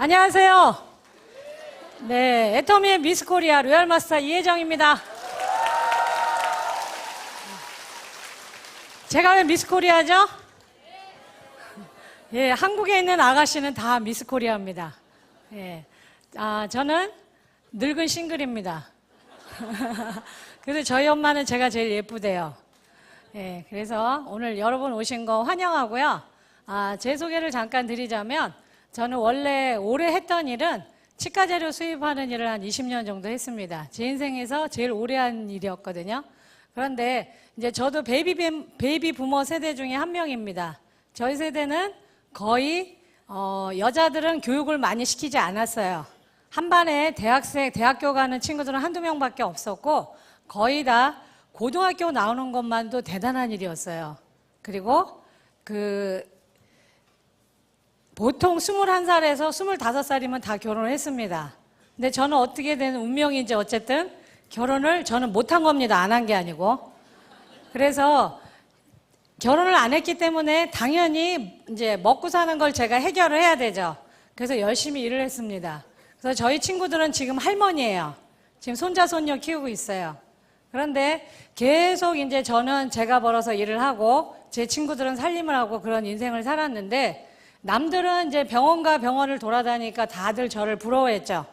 안녕하세요. 네, 애터미의 미스 코리아 로얄 마스터 이혜정입니다. 제가 왜 미스 코리아죠? 예, 한국에 있는 아가씨는 다 미스 코리아입니다. 예, 저는 늙은 싱글입니다. 그래서 저희 엄마는 제가 제일 예쁘대요. 예, 그래서 오늘 여러분 오신 거 환영하고요. 제 소개를 잠깐 드리자면 저는 원래 올해 했던 일은 치과 재료 수입하는 일을 한 20년 정도 했습니다. 제 인생에서 제일 오래 한 일이었거든요. 그런데 이제 저도 베이비 부머 세대 중에 한 명입니다. 저희 세대는 거의 여자들은 교육을 많이 시키지 않았어요. 한 반에 대학교 가는 친구들은 한두 명밖에 없었고 거의 다 고등학교 나오는 것만도 대단한 일이었어요. 그리고 보통 21살에서 25살이면 다 결혼을 했습니다. 근데 저는 어떻게 된 운명인지 어쨌든 결혼을 저는 못한 겁니다. 안 한 게 아니고. 그래서 결혼을 안 했기 때문에 당연히 이제 먹고 사는 걸 제가 해결을 해야 되죠. 그래서 열심히 일을 했습니다. 그래서 저희 친구들은 지금 할머니예요. 지금 손자, 손녀 키우고 있어요. 그런데 계속 이제 저는 제가 벌어서 일을 하고 제 친구들은 살림을 하고 그런 인생을 살았는데 남들은 이제 병원과 병원을 돌아다니니까 다들 저를 부러워했죠.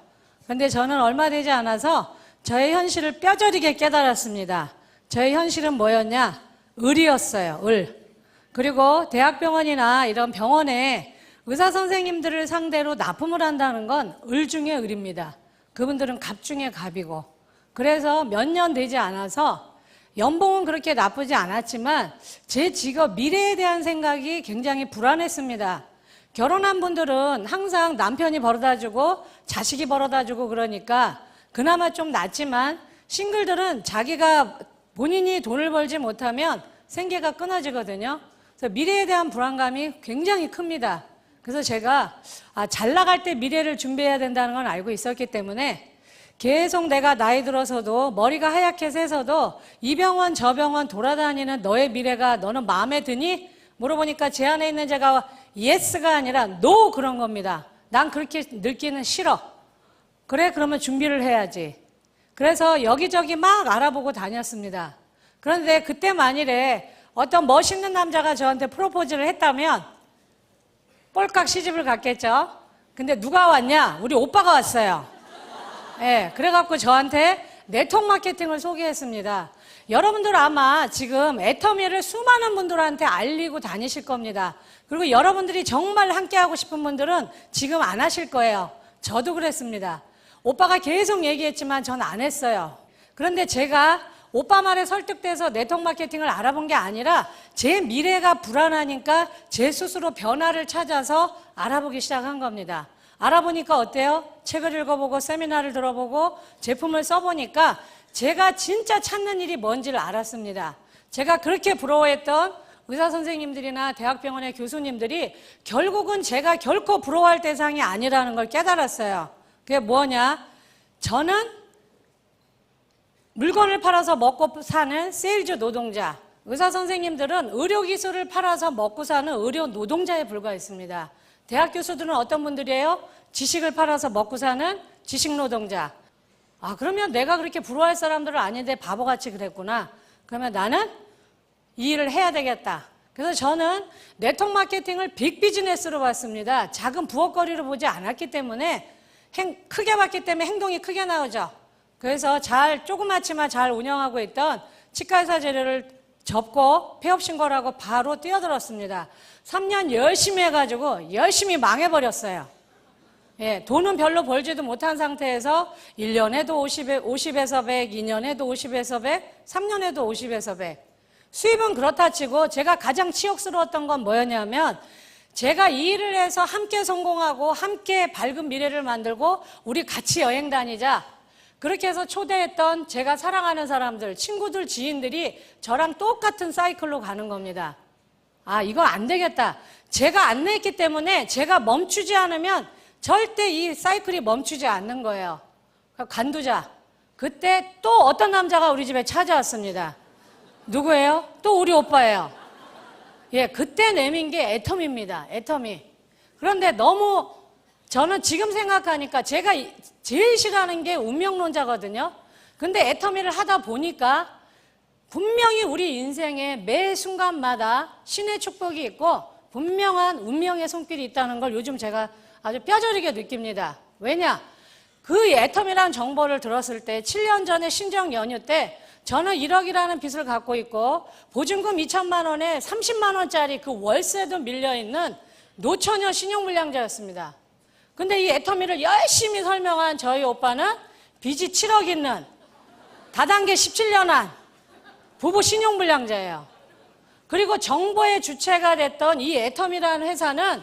그런데 저는 얼마 되지 않아서 저의 현실을 뼈저리게 깨달았습니다. 저의 현실은 뭐였냐? 을이었어요. 을. 그리고 대학병원이나 이런 병원에 의사 선생님들을 상대로 납품을 한다는 건 을 중에 을입니다. 그분들은 갑 중에 갑이고. 그래서 몇 년 되지 않아서 연봉은 그렇게 나쁘지 않았지만 제 직업 미래에 대한 생각이 굉장히 불안했습니다. 결혼한 분들은 항상 남편이 벌어다주고 자식이 벌어다주고 그러니까 그나마 좀 낫지만 싱글들은 자기가 본인이 돈을 벌지 못하면 생계가 끊어지거든요. 그래서 미래에 대한 불안감이 굉장히 큽니다. 그래서 제가 잘 나갈 때 미래를 준비해야 된다는 건 알고 있었기 때문에 계속 내가 나이 들어서도 머리가 하얗게 새서도 이 병원 저 병원 돌아다니는 너의 미래가 너는 마음에 드니? 물어보니까 제 안에 있는 제가 예스가 아니라 노 그런 겁니다. 난 그렇게 늙기는 싫어. 그래, 그러면 준비를 해야지. 그래서 여기저기 막 알아보고 다녔습니다. 그런데 그때 만일에 어떤 멋있는 남자가 저한테 프로포즈를 했다면 꼴깍 시집을 갔겠죠. 근데 누가 왔냐? 우리 오빠가 왔어요. 예, 그래갖고 저한테 네트워크 마케팅을 소개했습니다. 여러분들 아마 지금 애터미를 수많은 분들한테 알리고 다니실 겁니다. 그리고 여러분들이 정말 함께하고 싶은 분들은 지금 안 하실 거예요. 저도 그랬습니다. 오빠가 계속 얘기했지만 전 안 했어요. 그런데 제가 오빠 말에 설득돼서 네트워크 마케팅을 알아본 게 아니라 제 미래가 불안하니까 제 스스로 변화를 찾아서 알아보기 시작한 겁니다. 알아보니까 어때요? 책을 읽어보고 세미나를 들어보고 제품을 써보니까 제가 진짜 찾는 일이 뭔지를 알았습니다. 제가 그렇게 부러워했던 의사 선생님들이나 대학병원의 교수님들이 결국은 제가 결코 부러워할 대상이 아니라는 걸 깨달았어요. 그게 뭐냐? 저는 물건을 팔아서 먹고 사는 세일즈 노동자, 의사 선생님들은 의료기술을 팔아서 먹고 사는 의료 노동자에 불과했습니다. 대학 교수들은 어떤 분들이에요? 지식을 팔아서 먹고 사는 지식노동자. 그러면 내가 그렇게 부러워할 사람들은 아닌데 바보같이 그랬구나. 그러면 나는 이 일을 해야 되겠다. 그래서 저는 네트워크 마케팅을 빅 비즈니스로 봤습니다. 작은 부엌거리로 보지 않았기 때문에 크게 봤기 때문에 행동이 크게 나오죠. 그래서 조그맣지만 잘 운영하고 있던 치과의사 재료를 접고 폐업 신고라고 바로 뛰어들었습니다. 3년 열심히 해가지고 열심히 망해버렸어요. 예, 돈은 별로 벌지도 못한 상태에서 1년에도 50에서 100, 2년에도 50에서 100, 3년에도 50에서 100. 수입은 그렇다 치고 제가 가장 치욕스러웠던 건 뭐였냐면 제가 이 일을 해서 함께 성공하고 함께 밝은 미래를 만들고 우리 같이 여행 다니자. 그렇게 해서 초대했던 제가 사랑하는 사람들, 친구들, 지인들이 저랑 똑같은 사이클로 가는 겁니다. 이거 안 되겠다. 제가 안 냈기 때문에 제가 멈추지 않으면 절대 이 사이클이 멈추지 않는 거예요. 관두자. 그때 또 어떤 남자가 우리 집에 찾아왔습니다. 누구예요? 또 우리 오빠예요. 예, 그때 내민 게 애터미입니다. 애터미. 그런데 너무 저는 지금 생각하니까 제가 제일 싫어하는 게 운명론자거든요. 근데 애터미를 하다 보니까 분명히 우리 인생의 매 순간마다 신의 축복이 있고 분명한 운명의 손길이 있다는 걸 요즘 제가 아주 뼈저리게 느낍니다. 왜냐? 그 애터미라는 정보를 들었을 때 7년 전에 신정 연휴 때 저는 1억이라는 빚을 갖고 있고 보증금 2천만 원에 30만 원짜리 그 월세도 밀려있는 노처녀 신용불량자였습니다. 근데 이 애터미를 열심히 설명한 저희 오빠는 빚이 7억 있는 다단계 17년 한 부부 신용불량자예요. 그리고 정보의 주체가 됐던 이 애터미라는 회사는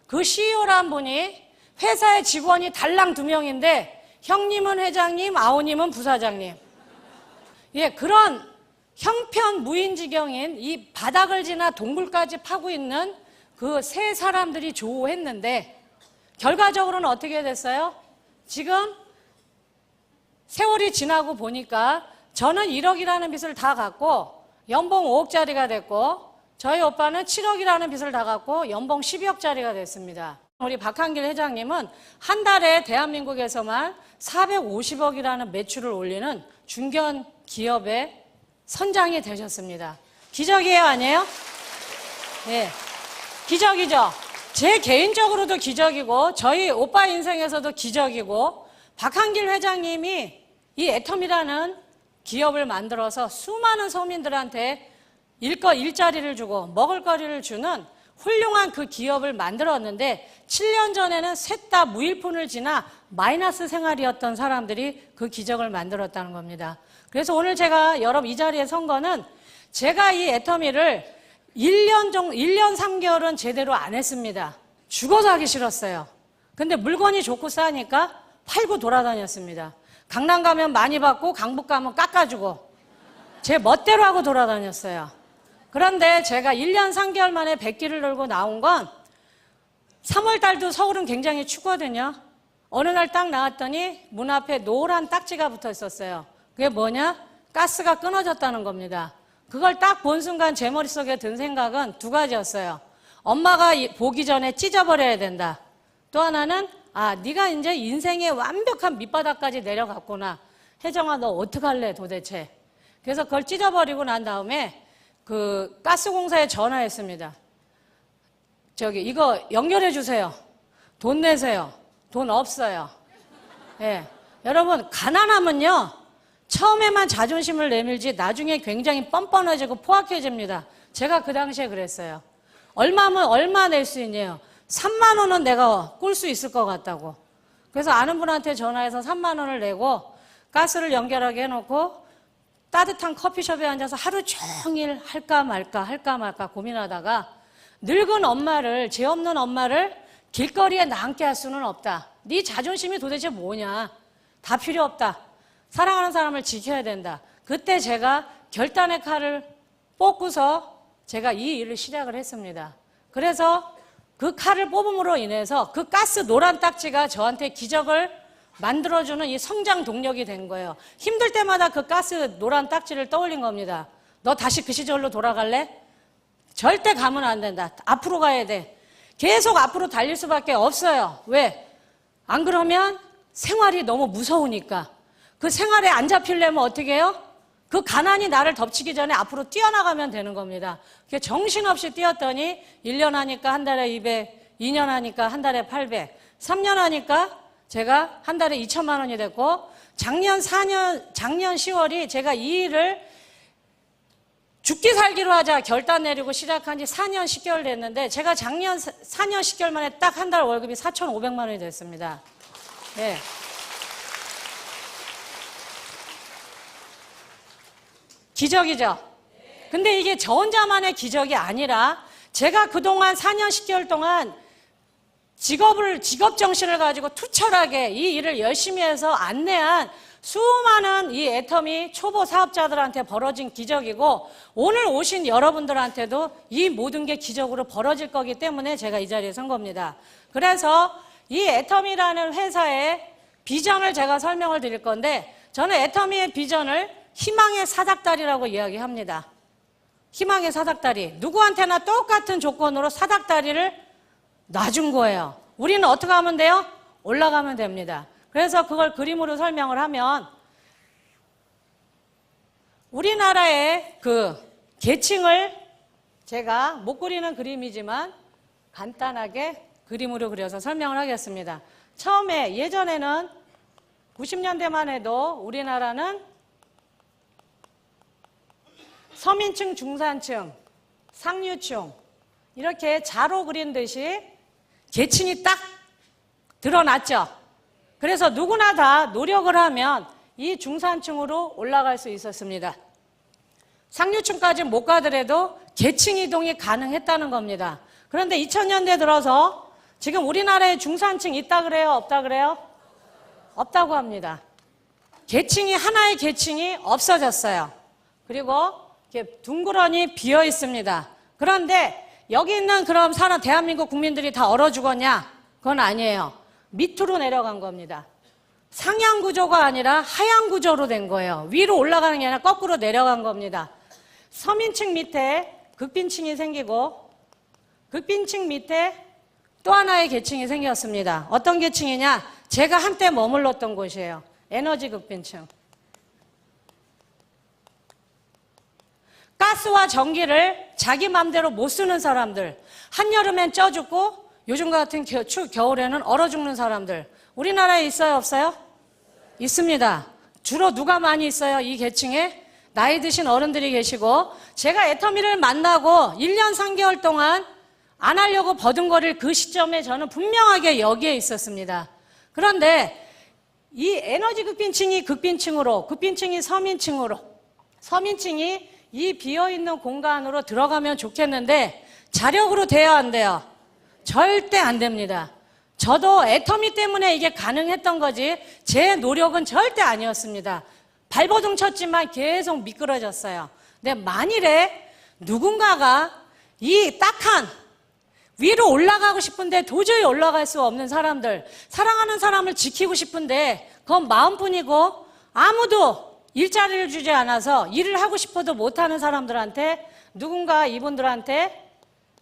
그 CEO란 분이 회사의 직원이 달랑 2명인데 형님은 회장님, 아우님은 부사장님. 예, 그런 형편무인지경인 이 바닥을 지나 동굴까지 파고 있는 그 세 사람들이 조우했는데 결과적으로는 어떻게 됐어요? 지금 세월이 지나고 보니까 저는 1억이라는 빚을 다 갚고 연봉 5억짜리가 됐고 저희 오빠는 7억이라는 빚을 다 갚고 연봉 12억짜리가 됐습니다. 우리 박한길 회장님은 한 달에 대한민국에서만 450억이라는 매출을 올리는 중견 기업의 선장이 되셨습니다. 기적이에요, 아니에요? 네, 기적이죠. 제 개인적으로도 기적이고 저희 오빠 인생에서도 기적이고 박한길 회장님이 이 애터미라는 기업을 만들어서 수많은 서민들한테 일자리를 주고 먹을거리를 주는 훌륭한 그 기업을 만들었는데 7년 전에는 셋 다 무일푼을 지나 마이너스 생활이었던 사람들이 그 기적을 만들었다는 겁니다. 그래서 오늘 제가 여러분 이 자리에 선 거는 제가 이 애터미를 1년 3개월은 제대로 안 했습니다. 죽어서 하기 싫었어요. 근데 물건이 좋고 싸니까 팔고 돌아다녔습니다. 강남 가면 많이 받고 강북 가면 깎아주고 제 멋대로 하고 돌아다녔어요. 그런데 제가 1년 3개월 만에 100기를 들고 나온 건 3월 달도 서울은 굉장히 춥거든요. 어느 날 딱 나왔더니 문 앞에 노란 딱지가 붙어 있었어요. 그게 뭐냐? 가스가 끊어졌다는 겁니다. 그걸 딱 본 순간 제 머릿속에 든 생각은 2가지였어요. 엄마가 보기 전에 찢어버려야 된다. 또 하나는 네가 이제 인생의 완벽한 밑바닥까지 내려갔구나. 혜정아, 너 어떡할래 도대체. 그래서 그걸 찢어버리고 난 다음에 그 가스공사에 전화했습니다. 이거 연결해 주세요. 돈 내세요. 돈 없어요. 예. 여러분, 가난하면요, 처음에만 자존심을 내밀지 나중에 굉장히 뻔뻔해지고 포악해집니다. 제가 그 당시에 그랬어요. 얼마면 얼마 낼 수 있냐요? 3만 원은 내가 꿀 수 있을 것 같다고. 그래서 아는 분한테 전화해서 3만 원을 내고 가스를 연결하게 해놓고 따뜻한 커피숍에 앉아서 하루 종일 할까 말까 고민하다가 늙은 엄마를, 죄 없는 엄마를 길거리에 남게 할 수는 없다. 네 자존심이 도대체 뭐냐. 다 필요 없다. 사랑하는 사람을 지켜야 된다. 그때 제가 결단의 칼을 뽑고서 제가 이 일을 시작을 했습니다. 그래서 그 칼을 뽑음으로 인해서 그 가스 노란 딱지가 저한테 기적을 만들어주는 이 성장 동력이 된 거예요. 힘들 때마다 그 가스 노란 딱지를 떠올린 겁니다. 너 다시 그 시절로 돌아갈래? 절대 가면 안 된다. 앞으로 가야 돼. 계속 앞으로 달릴 수밖에 없어요. 왜? 안 그러면 생활이 너무 무서우니까. 그 생활에 안 잡히려면 어떻게 해요? 그 가난이 나를 덮치기 전에 앞으로 뛰어나가면 되는 겁니다. 정신없이 뛰었더니 1년 하니까 한 달에 200, 2년 하니까 한 달에 800, 3년 하니까 제가 한 달에 2천만 원이 됐고 작년 10월이 제가 이 일을 죽기 살기로 하자 결단 내리고 시작한 지 4년 10개월 됐는데 제가 작년 4년 10개월 만에 딱 한 달 월급이 4,500만 원이 됐습니다. 네. 기적이죠? 근데 이게 저 혼자만의 기적이 아니라 제가 그동안 4년 10개월 동안 직업 정신을 가지고 투철하게 이 일을 열심히 해서 안내한 수많은 이 애터미 초보 사업자들한테 벌어진 기적이고 오늘 오신 여러분들한테도 이 모든 게 기적으로 벌어질 거기 때문에 제가 이 자리에 선 겁니다. 그래서 이 애터미라는 회사의 비전을 제가 설명을 드릴 건데 저는 애터미의 비전을 희망의 사닥다리라고 이야기합니다. 희망의 사닥다리. 누구한테나 똑같은 조건으로 사닥다리를 놔준 거예요. 우리는 어떻게 하면 돼요? 올라가면 됩니다. 그래서 그걸 그림으로 설명을 하면 우리나라의 그 계층을 제가 못 그리는 그림이지만 간단하게 그림으로 그려서 설명을 하겠습니다. 처음에 예전에는 90년대만 해도 우리나라는 서민층, 중산층, 상류층 이렇게 자로 그린 듯이 계층이 딱 드러났죠. 그래서 누구나 다 노력을 하면 이 중산층으로 올라갈 수 있었습니다. 상류층까지 못 가더라도 계층 이동이 가능했다는 겁니다. 그런데 2000년대 들어서 지금 우리나라에 중산층 있다 그래요? 없다 그래요? 없다고 합니다. 계층이 하나의 계층이 없어졌어요. 그리고 이렇게 둥그러니 비어 있습니다. 그런데 여기 있는 그럼 대한민국 국민들이 다 얼어 죽었냐? 그건 아니에요. 밑으로 내려간 겁니다. 상향 구조가 아니라 하향 구조로 된 거예요. 위로 올라가는 게 아니라 거꾸로 내려간 겁니다. 서민층 밑에 극빈층이 생기고 극빈층 밑에 또 하나의 계층이 생겼습니다. 어떤 계층이냐? 제가 한때 머물렀던 곳이에요. 에너지 극빈층. 가스와 전기를 자기 맘대로 못 쓰는 사람들, 한여름엔 쪄 죽고 요즘 같은 겨울에는 얼어 죽는 사람들, 우리나라에 있어요, 없어요? 있습니다. 주로 누가 많이 있어요? 이 계층에 나이 드신 어른들이 계시고, 제가 애터미를 만나고 1년 3개월 동안 안 하려고 버둥거릴 그 시점에 저는 분명하게 여기에 있었습니다. 그런데 이 에너지 극빈층이 극빈층으로, 극빈층이 서민층으로, 서민층이 이 비어있는 공간으로 들어가면 좋겠는데 자력으로 돼야 안 돼요? 절대 안 됩니다. 저도 애터미 때문에 이게 가능했던 거지 제 노력은 절대 아니었습니다. 발버둥 쳤지만 계속 미끄러졌어요. 근데 만일에 누군가가 이 딱한 위로 올라가고 싶은데 도저히 올라갈 수 없는 사람들, 사랑하는 사람을 지키고 싶은데 그건 마음뿐이고 아무도 일자리를 주지 않아서 일을 하고 싶어도 못하는 사람들한테 누군가 이분들한테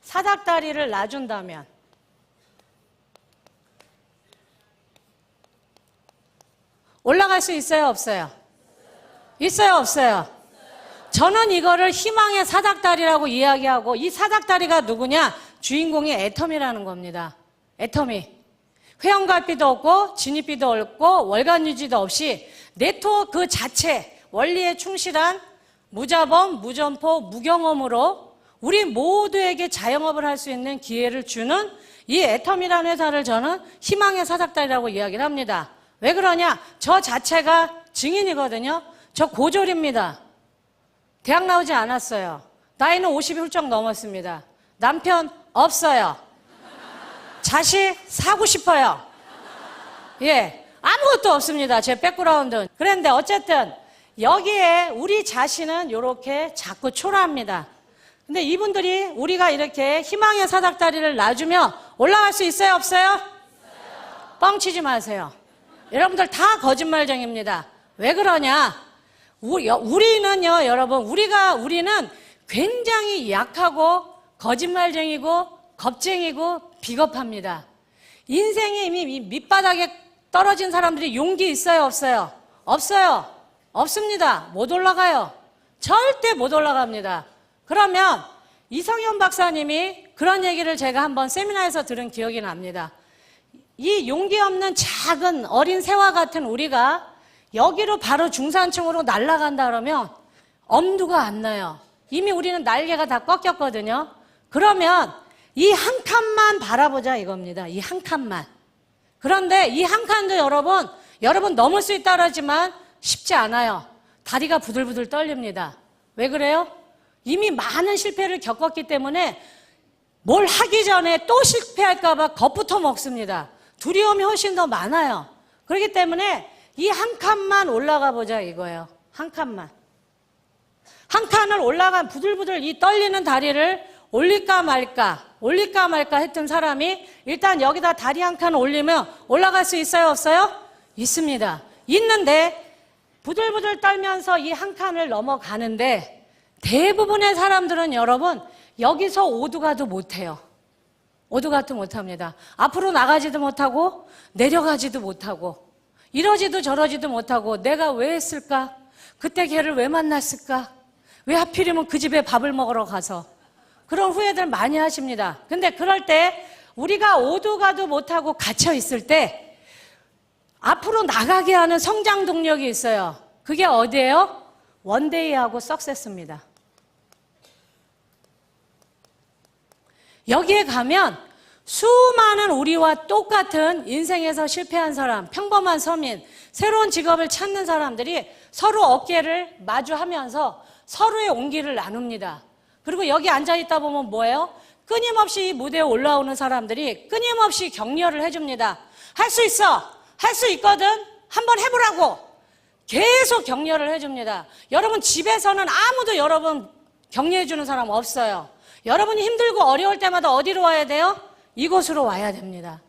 사닥다리를 놔준다면 올라갈 수 있어요, 없어요? 있어요, 없어요? 저는 이거를 희망의 사닥다리라고 이야기하고, 이 사닥다리가 누구냐? 주인공이 애터미라는 겁니다. 애터미. 회원가입비도 없고 진입비도 없고 월간 유지도 없이 네트워크 그 자체 원리에 충실한 무자본, 무점포, 무경험으로 우리 모두에게 자영업을 할 수 있는 기회를 주는 이 애터미라는 회사를 저는 희망의 사닥다리라고 이야기를 합니다. 왜 그러냐? 저 자체가 증인이거든요. 저 고졸입니다. 대학 나오지 않았어요. 나이는 50이 훌쩍 넘었습니다. 남편 없어요. 자식 사고 싶어요. 예, 아무것도 없습니다. 제 백그라운드는. 그런데 어쨌든 여기에 우리 자신은 이렇게 자꾸 초라합니다. 근데 이분들이 우리가 이렇게 희망의 사닥다리를 놔주면 올라갈 수 있어요, 없어요? 있어요. 뻥치지 마세요. 여러분들 다 거짓말쟁입니다. 왜 그러냐? 우리는요, 여러분, 우리는 굉장히 약하고 거짓말쟁이고 겁쟁이고 비겁합니다. 인생이 이미 밑바닥에 떨어진 사람들이 용기 있어요, 없어요? 없어요. 없습니다. 못 올라가요. 절대 못 올라갑니다. 그러면 이성현 박사님이 그런 얘기를 제가 한번 세미나에서 들은 기억이 납니다. 이 용기 없는 작은 어린 새와 같은 우리가 여기로 바로 중산층으로 날아간다 그러면 엄두가 안 나요. 이미 우리는 날개가 다 꺾였거든요. 그러면 이 한 칸만 바라보자 이겁니다. 이 한 칸만. 그런데 이 한 칸도 여러분 넘을 수 있다 그러지만 쉽지 않아요. 다리가 부들부들 떨립니다. 왜 그래요? 이미 많은 실패를 겪었기 때문에 뭘 하기 전에 또 실패할까 봐 겁부터 먹습니다. 두려움이 훨씬 더 많아요. 그렇기 때문에 이 한 칸만 올라가 보자 이거예요. 한 칸만. 한 칸을 올라간 부들부들 이 떨리는 다리를 올릴까 말까 했던 사람이 일단 여기다 다리 한 칸 올리면 올라갈 수 있어요, 없어요? 있습니다. 있는데 부들부들 떨면서 이 한 칸을 넘어가는데 대부분의 사람들은 여러분 여기서 오두가도 못해요. 오두가도 못합니다. 앞으로 나가지도 못하고 내려가지도 못하고 이러지도 저러지도 못하고 내가 왜 했을까? 그때 걔를 왜 만났을까? 왜 하필이면 그 집에 밥을 먹으러 가서 그런 후회들 많이 하십니다. 근데 그럴 때 우리가 오두가도 못하고 갇혀 있을 때 앞으로 나가게 하는 성장 동력이 있어요. 그게 어디예요? 원데이하고 석세스입니다. 여기에 가면 수많은 우리와 똑같은 인생에서 실패한 사람, 평범한 서민, 새로운 직업을 찾는 사람들이 서로 어깨를 마주하면서 서로의 온기를 나눕니다. 그리고 여기 앉아있다 보면 뭐예요? 끊임없이 이 무대에 올라오는 사람들이 끊임없이 격려를 해줍니다. 할 수 있어! 할 수 있거든! 한번 해보라고! 계속 격려를 해줍니다. 여러분 집에서는 아무도 여러분 격려해주는 사람 없어요. 여러분이 힘들고 어려울 때마다 어디로 와야 돼요? 이곳으로 와야 됩니다.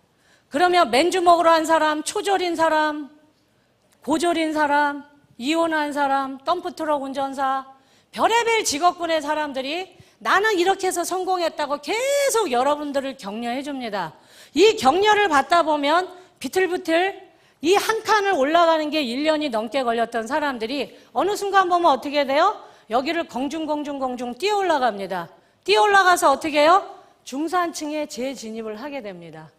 그러면 맨주먹으로 한 사람, 초졸인 사람, 고졸인 사람, 이혼한 사람, 덤프트럭 운전사, 별의별 직업군의 사람들이 나는 이렇게 해서 성공했다고 계속 여러분들을 격려해 줍니다. 이 격려를 받다 보면 비틀비틀 이 한 칸을 올라가는 게 1년이 넘게 걸렸던 사람들이 어느 순간 보면 어떻게 돼요? 여기를 공중 뛰어 올라갑니다. 뛰어 올라가서 어떻게 해요? 중산층에 재진입을 하게 됩니다.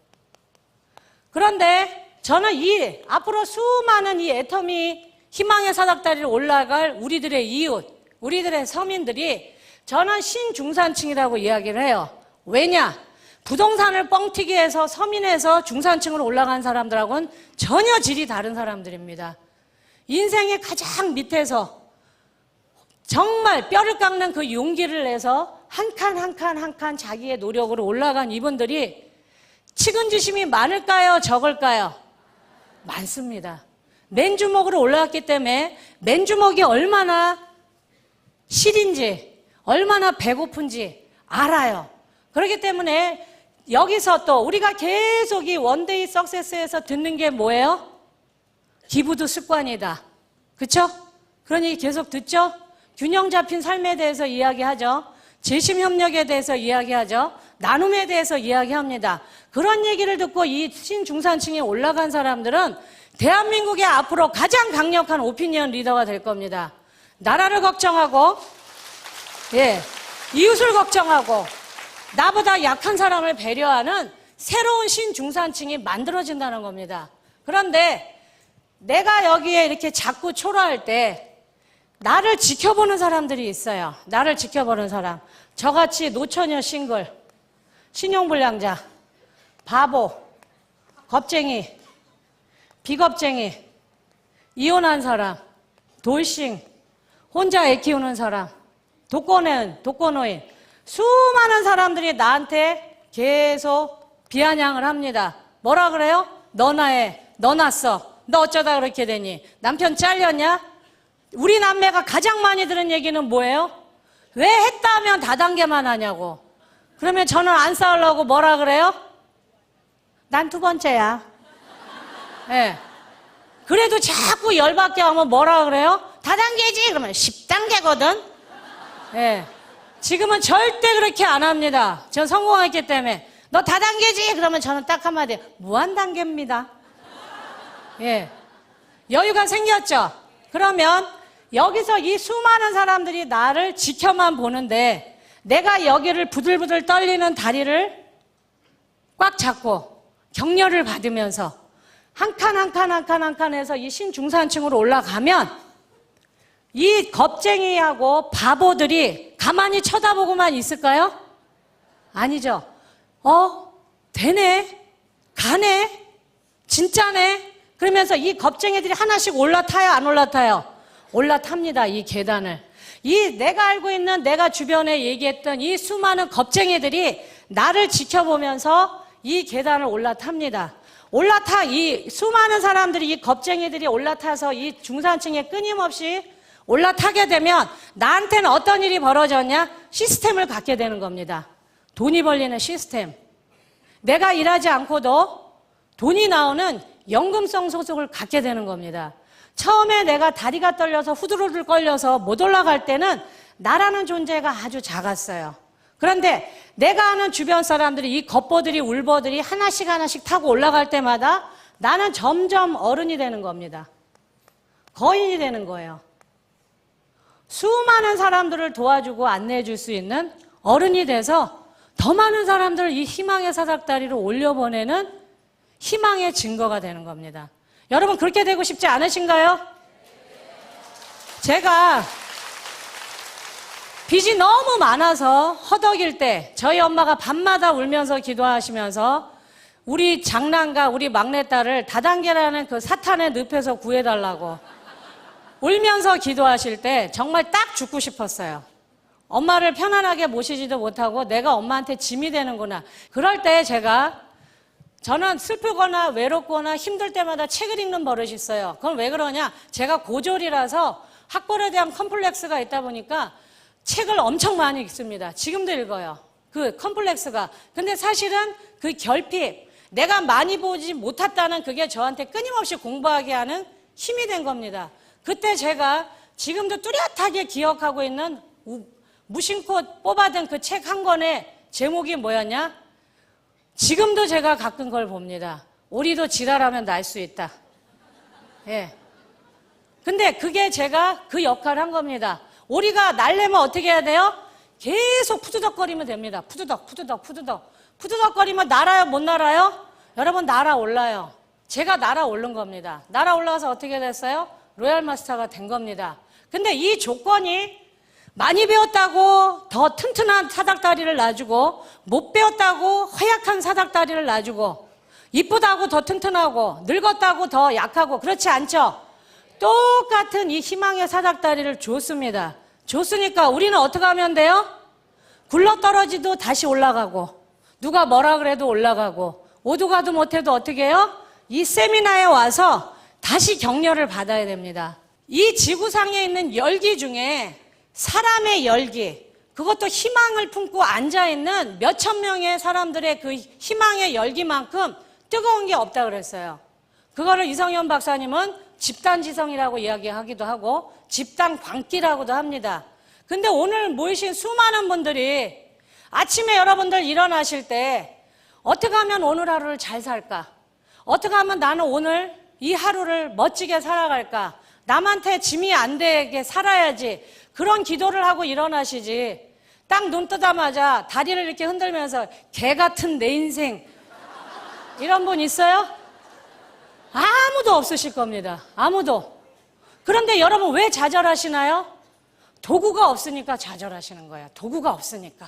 그런데 저는 이 앞으로 수많은 이 애터미 희망의 사닥다리를 올라갈 우리들의 이웃, 우리들의 서민들이 저는 신중산층이라고 이야기를 해요. 왜냐? 부동산을 뻥튀기 해서 서민에서 중산층으로 올라간 사람들하고는 전혀 질이 다른 사람들입니다. 인생의 가장 밑에서 정말 뼈를 깎는 그 용기를 내서 한 칸 한 칸 한 칸 자기의 노력으로 올라간 이분들이 측은지심이 많을까요? 적을까요? 많습니다. 맨주먹으로 올라갔기 때문에 맨주먹이 얼마나 실인지 얼마나 배고픈지 알아요. 그렇기 때문에 여기서 또 우리가 계속 이 원데이 석세스에서 듣는 게 뭐예요? 기부도 습관이다. 그렇죠? 그런 얘기 계속 듣죠? 균형 잡힌 삶에 대해서 이야기하죠. 재심협력에 대해서 이야기하죠. 나눔에 대해서 이야기합니다. 그런 얘기를 듣고 이 신중산층에 올라간 사람들은 대한민국의 앞으로 가장 강력한 오피니언 리더가 될 겁니다. 나라를 걱정하고 이웃을 걱정하고 나보다 약한 사람을 배려하는 새로운 신중산층이 만들어진다는 겁니다. 그런데 내가 여기에 이렇게 자꾸 초라할 때 나를 지켜보는 사람들이 있어요. 나를 지켜보는 사람. 저같이 노처녀 싱글, 신용불량자, 바보, 겁쟁이, 비겁쟁이, 이혼한 사람, 돌싱, 혼자 애 키우는 사람, 독거노인, 수많은 사람들이 나한테 계속 비아냥을 합니다. 뭐라 그래요? 너나 해, 너 났어, 너 어쩌다 그렇게 되니, 남편 잘렸냐? 우리 남매가 가장 많이 들은 얘기는 뭐예요? 왜 했다 하면 다단계만 하냐고. 그러면 저는 안 싸우려고 뭐라 그래요? 난 두 번째야. 예. 그래도 자꾸 열받게 하면 뭐라 그래요? 다단계지? 그러면 10단계거든? 예. 지금은 절대 그렇게 안 합니다. 전 성공했기 때문에. 너 다단계지? 그러면 저는 딱 한마디, 무한단계입니다. 예. 여유가 생겼죠? 그러면 여기서 이 수많은 사람들이 나를 지켜만 보는데 내가 여기를 부들부들 떨리는 다리를 꽉 잡고 격려를 받으면서 한 칸 한 칸 한 칸 한 칸에서 이 신중산층으로 올라가면 이 겁쟁이하고 바보들이 가만히 쳐다보고만 있을까요? 아니죠. 되네, 가네, 진짜네. 그러면서 이 겁쟁이들이 하나씩 올라타요, 안 올라타요? 올라탑니다, 이 계단을. 이 내가 알고 있는 내가 주변에 얘기했던 이 수많은 겁쟁이들이 나를 지켜보면서 이 계단을 올라탑니다. 이 수많은 사람들이 이 겁쟁이들이 올라타서 이 중산층에 끊임없이 올라타게 되면 나한테는 어떤 일이 벌어졌냐? 시스템을 갖게 되는 겁니다. 돈이 벌리는 시스템. 내가 일하지 않고도 돈이 나오는 연금성 소득을 갖게 되는 겁니다. 처음에 내가 다리가 떨려서 후들후들 걸려서 못 올라갈 때는 나라는 존재가 아주 작았어요. 그런데 내가 아는 주변 사람들이 이 겉보들이 울보들이 하나씩 하나씩 타고 올라갈 때마다 나는 점점 어른이 되는 겁니다. 거인이 되는 거예요. 수많은 사람들을 도와주고 안내해 줄 수 있는 어른이 돼서 더 많은 사람들을 이 희망의 사닥다리로 올려보내는 희망의 증거가 되는 겁니다. 여러분 그렇게 되고 싶지 않으신가요? 제가 빚이 너무 많아서 허덕일 때 저희 엄마가 밤마다 울면서 기도하시면서 우리 장남과 우리 막내딸을 다단계라는 그 사탄의 늪에서 구해달라고 울면서 기도하실 때 정말 딱 죽고 싶었어요. 엄마를 편안하게 모시지도 못하고 내가 엄마한테 짐이 되는구나. 그럴 때 저는 슬프거나 외롭거나 힘들 때마다 책을 읽는 버릇이 있어요. 그건 왜 그러냐? 제가 고졸이라서 학벌에 대한 컴플렉스가 있다 보니까 책을 엄청 많이 읽습니다. 지금도 읽어요. 그 컴플렉스가. 근데 사실은 그 결핍, 내가 많이 보지 못했다는 그게 저한테 끊임없이 공부하게 하는 힘이 된 겁니다. 그때 제가 지금도 뚜렷하게 기억하고 있는 무심코 뽑아든 그 책 한 권의 제목이 뭐였냐? 지금도 제가 가끔 그걸 봅니다. 오리도 지랄하면 날 수 있다. 예. 근데 그게 제가 그 역할을 한 겁니다. 오리가 날려면 어떻게 해야 돼요? 계속 푸드덕거리면 됩니다. 푸드덕거리면 날아요, 못 날아요? 여러분 날아올라요. 제가 날아오른 겁니다. 날아올라서 어떻게 됐어요? 로얄 마스터가 된 겁니다. 근데 이 조건이 많이 배웠다고 더 튼튼한 사닥다리를 놔주고 못 배웠다고 허약한 사닥다리를 놔주고 이쁘다고 더 튼튼하고 늙었다고 더 약하고 그렇지 않죠? 똑같은 이 희망의 사닥다리를 줬습니다. 줬으니까 우리는 어떻게 하면 돼요? 굴러떨어지도 다시 올라가고 누가 뭐라 그래도 올라가고 오도가도 못해도 어떻게 해요? 이 세미나에 와서 다시 격려를 받아야 됩니다. 이 지구상에 있는 열기 중에 사람의 열기, 그것도 희망을 품고 앉아있는 몇천 명의 사람들의 그 희망의 열기만큼 뜨거운 게 없다 그랬어요. 그거를 이성현 박사님은 집단지성이라고 이야기하기도 하고 집단 광기라고도 합니다. 근데 오늘 모이신 수많은 분들이 아침에 여러분들 일어나실 때 어떻게 하면 오늘 하루를 잘 살까? 어떻게 하면 나는 오늘 이 하루를 멋지게 살아갈까? 남한테 짐이 안 되게 살아야지. 그런 기도를 하고 일어나시지. 딱 눈 뜨자마자 다리를 이렇게 흔들면서 개 같은 내 인생 이런 분 있어요? 아무도 없으실 겁니다. 아무도. 그런데 여러분 왜 좌절하시나요? 도구가 없으니까 좌절하시는 거예요. 도구가 없으니까.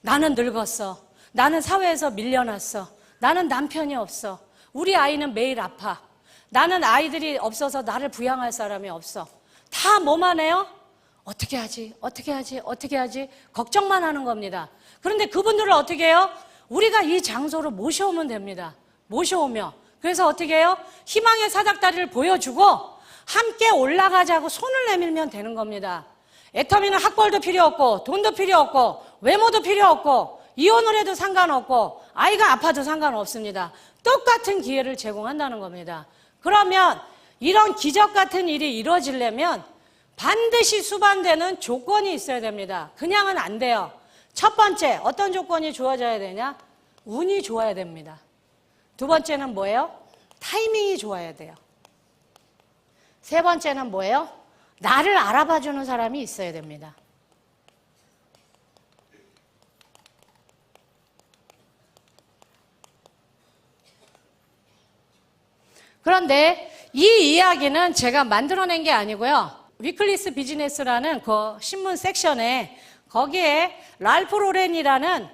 나는 늙었어. 나는 사회에서 밀려났어. 나는 남편이 없어. 우리 아이는 매일 아파. 나는 아이들이 없어서 나를 부양할 사람이 없어. 다 뭐만 해요? 어떻게 하지? 어떻게 하지? 어떻게 하지? 걱정만 하는 겁니다. 그런데 그분들을 어떻게 해요? 우리가 이 장소로 모셔오면 됩니다. 모셔오며. 그래서 어떻게 해요? 희망의 사닥다리를 보여주고 함께 올라가자고 손을 내밀면 되는 겁니다. 애터미는 학벌도 필요 없고 돈도 필요 없고 외모도 필요 없고 이혼을 해도 상관없고 아이가 아파도 상관없습니다. 똑같은 기회를 제공한다는 겁니다. 그러면 이런 기적 같은 일이 이루어지려면 반드시 수반되는 조건이 있어야 됩니다. 그냥은 안 돼요. 첫 번째, 어떤 조건이 주어져야 되냐? 운이 좋아야 됩니다. 두 번째는 뭐예요? 타이밍이 좋아야 돼요. 세 번째는 뭐예요? 나를 알아봐주는 사람이 있어야 됩니다. 그런데 이 이야기는 제가 만들어낸 게 아니고요. 위클리스 비즈니스라는 그 신문 섹션에 거기에 랄프 로렌이라는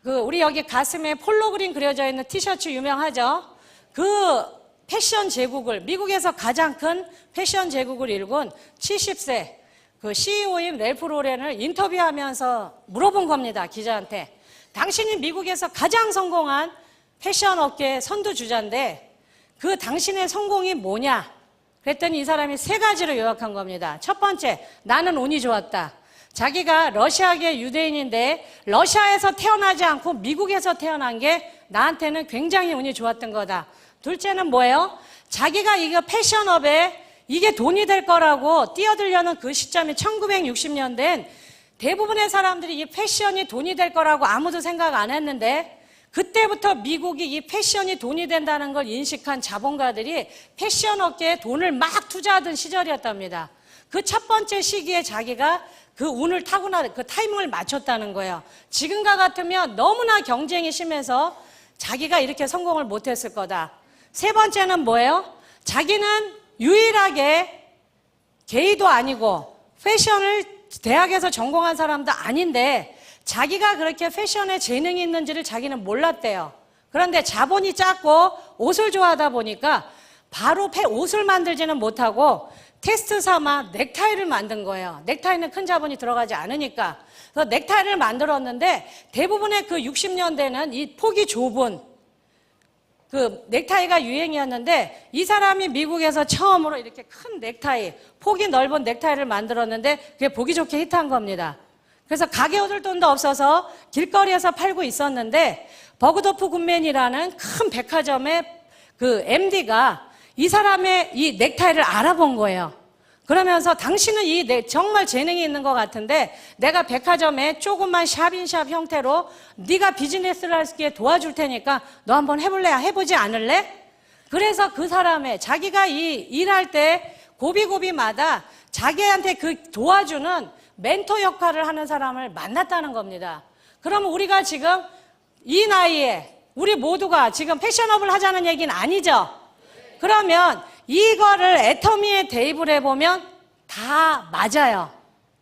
우리 여기 가슴에 폴로 그림 그려져 있는 티셔츠 유명하죠? 그 패션 제국을, 미국에서 가장 큰 패션 제국을 일군 70세 그 CEO인 랄프 로렌을 인터뷰하면서 물어본 겁니다, 기자한테. 당신이 미국에서 가장 성공한 패션 업계의 선두주자인데 그 당신의 성공이 뭐냐? 그랬더니 이 사람이 세 가지로 요약한 겁니다. 첫 번째, 나는 운이 좋았다. 자기가 러시아계 유대인인데 러시아에서 태어나지 않고 미국에서 태어난 게 나한테는 굉장히 운이 좋았던 거다. 둘째는 뭐예요? 자기가 이거 패션업에 이게 돈이 될 거라고 뛰어들려는 그 시점이 1960년대엔 대부분의 사람들이 이 패션이 돈이 될 거라고 아무도 생각 안 했는데 그때부터 미국이 이 패션이 돈이 된다는 걸 인식한 자본가들이 패션 업계에 돈을 막 투자하던 시절이었답니다. 그 첫 번째 시기에 자기가 그 운을 타고나 그 타이밍을 맞췄다는 거예요. 지금과 같으면 너무나 경쟁이 심해서 자기가 이렇게 성공을 못했을 거다. 세 번째는 뭐예요? 자기는 유일하게 게이도 아니고 패션을 대학에서 전공한 사람도 아닌데 자기가 그렇게 패션에 재능이 있는지를 자기는 몰랐대요. 그런데 자본이 작고 옷을 좋아하다 보니까 바로 옷을 만들지는 못하고 테스트 삼아 넥타이를 만든 거예요. 넥타이는 큰 자본이 들어가지 않으니까. 그래서 넥타이를 만들었는데 대부분의 그 60년대는 이 폭이 좁은 그 넥타이가 유행이었는데 이 사람이 미국에서 처음으로 이렇게 큰 넥타이, 폭이 넓은 넥타이를 만들었는데 그게 보기 좋게 히트한 겁니다. 그래서 가게 얻을 돈도 없어서 길거리에서 팔고 있었는데 버그도프 굿맨이라는 큰 백화점의 그 MD가 이 사람의 이 넥타이를 알아본 거예요. 그러면서 당신은 정말 재능이 있는 것 같은데 내가 백화점에 조그만 샵인샵 형태로 네가 비즈니스를 할 수 있게 도와줄 테니까 너 한번 해볼래? 해보지 않을래? 그래서 그 사람의 자기가 이 일할 때 고비고비마다 자기한테 그 도와주는 멘토 역할을 하는 사람을 만났다는 겁니다. 그러면 우리가 지금 이 나이에 우리 모두가 지금 패션업을 하자는 얘기는 아니죠? 그러면 이거를 애터미에 대입을 해보면 다 맞아요.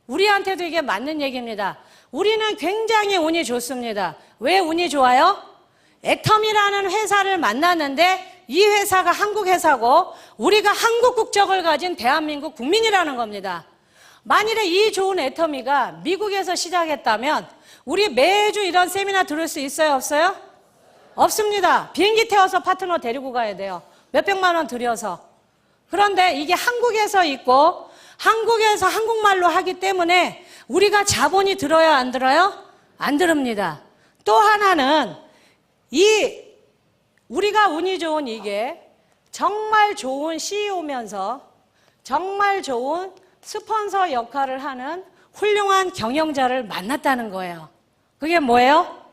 우리한테도 이게 맞는 얘기입니다. 우리는 굉장히 운이 좋습니다. 왜 운이 좋아요? 애터미라는 회사를 만났는데 이 회사가 한국 회사고 우리가 한국 국적을 가진 대한민국 국민이라는 겁니다. 만일에 이 좋은 애터미가 미국에서 시작했다면 우리 매주 이런 세미나 들을 수 있어요? 없어요? 없습니다. 비행기 태워서 파트너 데리고 가야 돼요. 몇백만 원 들여서. 그런데 이게 한국에서 있고 한국에서 한국말로 하기 때문에 우리가 자본이 들어요? 안 들어요? 안 들읍니다. 또 하나는 우리가 운이 좋은 이게 정말 좋은 CEO면서 정말 좋은 스폰서 역할을 하는 훌륭한 경영자를 만났다는 거예요. 그게 뭐예요?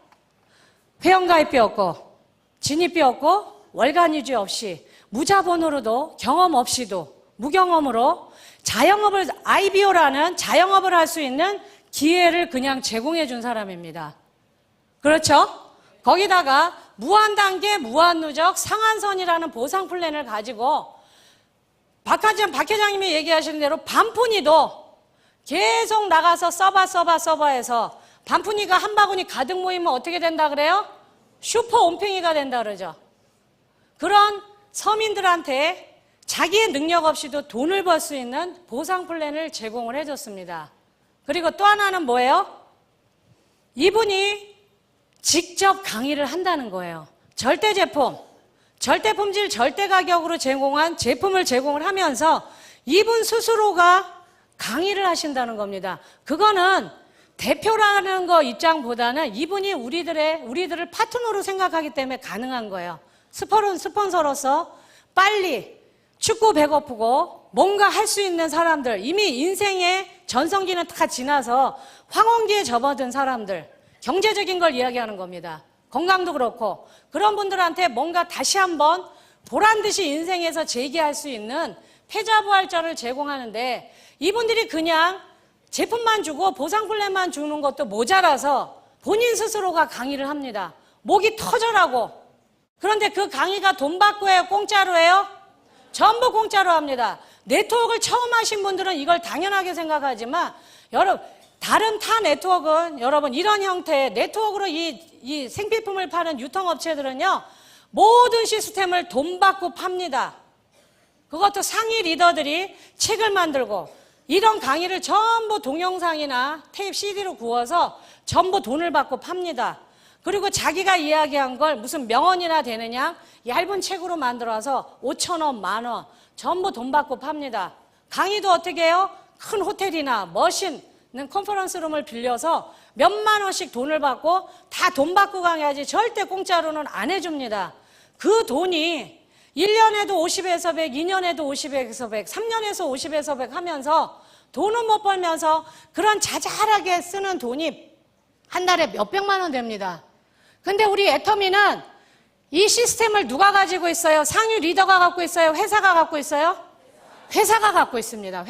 회원가입비 없고 진입비 없고 월간유지 없이 무자본으로도 경험 없이도 무경험으로 자영업을 IBO라는 자영업을 할 수 있는 기회를 그냥 제공해 준 사람입니다. 그렇죠? 거기다가 무한단계 무한누적 상한선이라는 보상 플랜을 가지고 박 회장님이 얘기하시는 대로 반푼이도 계속 나가서 써봐 해서 반푼이가 한 바구니 가득 모이면 어떻게 된다 그래요? 슈퍼 온팽이가 된다 그러죠. 그런 서민들한테 자기의 능력 없이도 돈을 벌 수 있는 보상 플랜을 제공을 해줬습니다. 그리고 또 하나는 뭐예요? 이분이 직접 강의를 한다는 거예요. 절대 제품, 절대 품질, 절대 가격으로 제공한 제품을 제공을 하면서 이분 스스로가 강의를 하신다는 겁니다. 그거는 대표라는 거 입장보다는 이분이 우리들을 파트너로 생각하기 때문에 가능한 거예요. 스폰서로서 빨리 춥고 배고프고 뭔가 할 수 있는 사람들, 이미 인생의 전성기는 다 지나서 황혼기에 접어든 사람들, 경제적인 걸 이야기하는 겁니다. 건강도 그렇고 그런 분들한테 뭔가 다시 한번 보란듯이 인생에서 재기할 수 있는 패자부활전을 제공하는데 이분들이 그냥 제품만 주고 보상 플랜만 주는 것도 모자라서 본인 스스로가 강의를 합니다. 목이 터져라고. 그런데 그 강의가 돈 받고 해요? 공짜로 해요? 전부 공짜로 합니다. 네트워크를 처음 하신 분들은 이걸 당연하게 생각하지만 다른 타 네트워크는 여러분 이런 형태의 네트워크로 이 생필품을 파는 유통업체들은요 모든 시스템을 돈 받고 팝니다. 그것도 상위 리더들이 책을 만들고 이런 강의를 전부 동영상이나 테이프 CD로 구워서 전부 돈을 받고 팝니다. 그리고 자기가 이야기한 걸 무슨 명언이나 되느냐 얇은 책으로 만들어서 5,000원, 만원 전부 돈 받고 팝니다. 강의도 어떻게 해요? 큰 호텔이나 멋있는 컨퍼런스룸을 빌려서 몇만 원씩 돈을 받고 다 돈 받고 강의하지 절대 공짜로는 안 해줍니다. 그 돈이 1년에도 50에서 100, 2년에도 50에서 100, 3년에서 50에서 100 하면서 돈은 못 벌면서 그런 자잘하게 쓰는 돈이 한 달에 몇백만 원 됩니다. 근데 우리 애터미는 이 시스템을 누가 가지고 있어요? 상위 리더가 갖고 있어요? 회사가 갖고 있어요? 회사가 갖고 있습니다.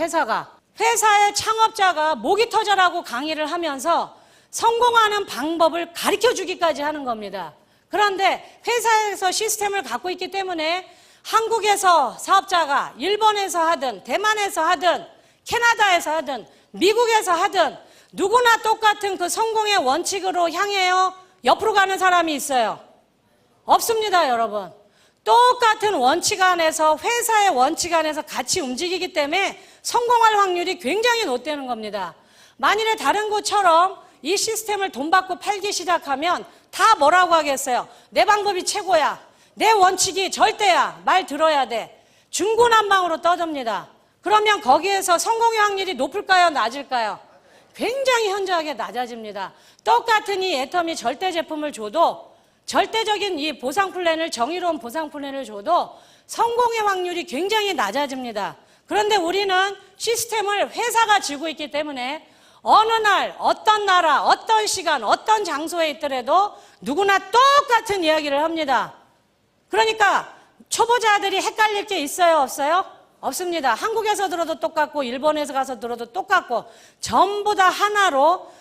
회사의 창업자가 목이 터져라고 강의를 하면서 성공하는 방법을 가르쳐 주기까지 하는 겁니다. 그런데 회사에서 시스템을 갖고 있기 때문에 한국에서 사업자가 일본에서 하든 대만에서 하든 캐나다에서 하든 미국에서 하든 누구나 똑같은 그 성공의 원칙으로 향해요? 옆으로 가는 사람이 있어요? 없습니다, 여러분. 똑같은 원칙 안에서, 회사의 원칙 안에서 같이 움직이기 때문에 성공할 확률이 굉장히 높다는 겁니다. 만일에 다른 곳처럼 이 시스템을 돈 받고 팔기 시작하면 다 뭐라고 하겠어요? 내 방법이 최고야. 내 원칙이 절대야. 말 들어야 돼. 중구난방으로 떠듭니다. 그러면 거기에서 성공의 확률이 높을까요? 낮을까요? 굉장히 현저하게 낮아집니다. 똑같은 이 애터미 절대 제품을 줘도, 절대적인 이 보상 플랜을, 정의로운 보상 플랜을 줘도 성공의 확률이 굉장히 낮아집니다. 그런데 우리는 시스템을 회사가 쥐고 있기 때문에 어느 날, 어떤 나라, 어떤 시간, 어떤 장소에 있더라도 누구나 똑같은 이야기를 합니다. 그러니까 초보자들이 헷갈릴 게 있어요, 없어요? 없습니다. 한국에서 들어도 똑같고 일본에서 가서 들어도 똑같고 전부 다 하나로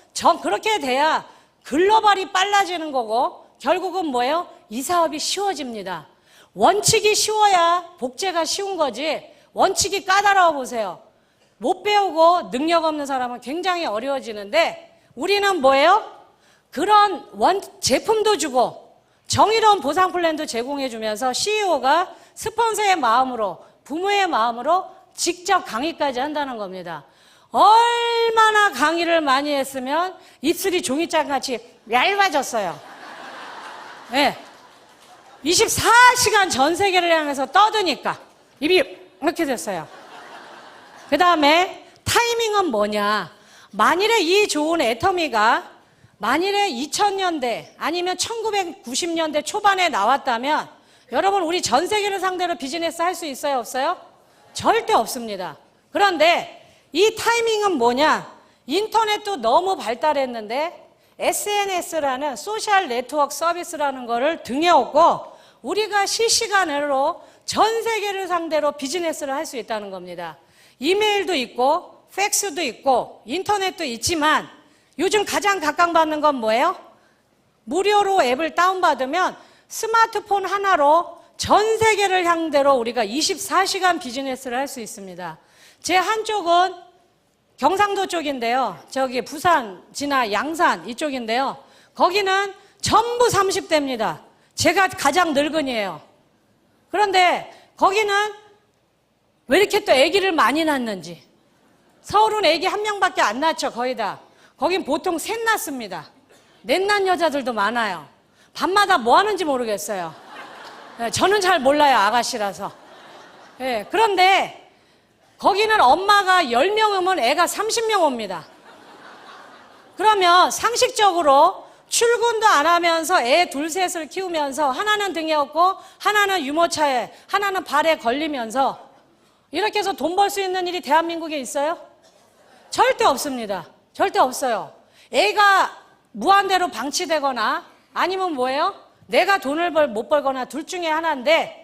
그렇게 돼야 글로벌이 빨라지는 거고 결국은 뭐예요? 이 사업이 쉬워집니다. 원칙이 쉬워야 복제가 쉬운 거지 원칙이 까다로워 보세요. 못 배우고 능력 없는 사람은 굉장히 어려워지는데 우리는 뭐예요? 그런 제품도 주고 정의로운 보상 플랜도 제공해 주면서 CEO가 스폰서의 마음으로, 부모의 마음으로 직접 강의까지 한다는 겁니다. 얼마나 강의를 많이 했으면 입술이 종이장같이 얇아졌어요. 네. 24시간 전 세계를 향해서 떠드니까 입이 이렇게 됐어요. 그 다음에 타이밍은 뭐냐? 만일에 이 좋은 애터미가 만일에 2000년대 아니면 1990년대 초반에 나왔다면 여러분 우리 전 세계를 상대로 비즈니스 할 수 있어요? 없어요? 절대 없습니다. 그런데 이 타이밍은 뭐냐? 인터넷도 너무 발달했는데 SNS라는 소셜 네트워크 서비스라는 거를 등에 업고 우리가 실시간으로 전 세계를 상대로 비즈니스를 할 수 있다는 겁니다. 이메일도 있고 팩스도 있고 인터넷도 있지만 요즘 가장 각광받는 건 뭐예요? 무료로 앱을 다운받으면 스마트폰 하나로 전 세계를 상대로 우리가 24시간 비즈니스를 할 수 있습니다. 제 한쪽은 경상도 쪽인데요. 저기 부산, 진화, 양산 이쪽인데요. 거기는 전부 30대입니다. 제가 가장 늙은이에요. 그런데 거기는 왜 이렇게 또 아기를 많이 낳는지. 서울은 아기 한 명밖에 안 낳죠, 거의 다. 거긴 보통 셋 낳습니다. 넷 낳은 여자들도 많아요. 밤마다 뭐 하는지 모르겠어요. 저는 잘 몰라요, 아가씨라서. 네, 그런데 거기는 엄마가 10명 오면 애가 30명 옵니다. 그러면 상식적으로 출근도 안 하면서 애 둘 셋을 키우면서 하나는 등에 업고 하나는 유모차에 하나는 발에 걸리면서 이렇게 해서 돈 벌 수 있는 일이 대한민국에 있어요? 절대 없습니다. 절대 없어요. 애가 무한대로 방치되거나 아니면 뭐예요? 내가 돈을 못 벌거나 둘 중에 하나인데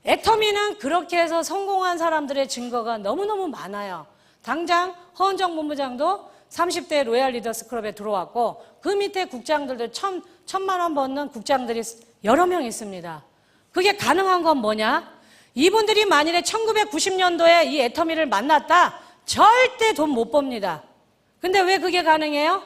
애터미는 그렇게 해서 성공한 사람들의 증거가 너무너무 많아요. 당장 허은정 본부장도 30대 로얄 리더스 클럽에 들어왔고 그 밑에 국장들도 1,000만 원 버는 국장들이 여러 명 있습니다. 그게 가능한 건 뭐냐? 이분들이 만일에 1990년도에 이 애터미를 만났다 절대 돈 못 법니다. 근데 왜 그게 가능해요?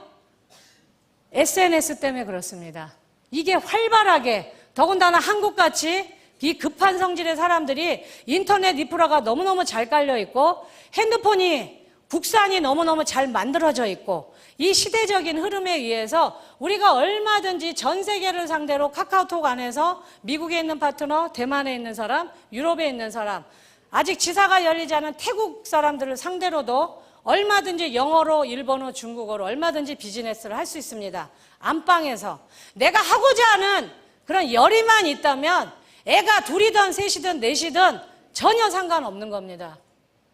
SNS 때문에 그렇습니다. 이게 활발하게 더군다나 한국같이 이 급한 성질의 사람들이 인터넷 인프라가 너무너무 잘 깔려 있고 핸드폰이 국산이 너무너무 잘 만들어져 있고 이 시대적인 흐름에 의해서 우리가 얼마든지 전 세계를 상대로 카카오톡 안에서 미국에 있는 파트너, 대만에 있는 사람, 유럽에 있는 사람, 아직 지사가 열리지 않은 태국 사람들을 상대로도 얼마든지 영어로, 일본어, 중국어로 얼마든지 비즈니스를 할 수 있습니다. 안방에서. 내가 하고자 하는 그런 열의만 있다면 애가 둘이든 셋이든 넷이든 전혀 상관없는 겁니다.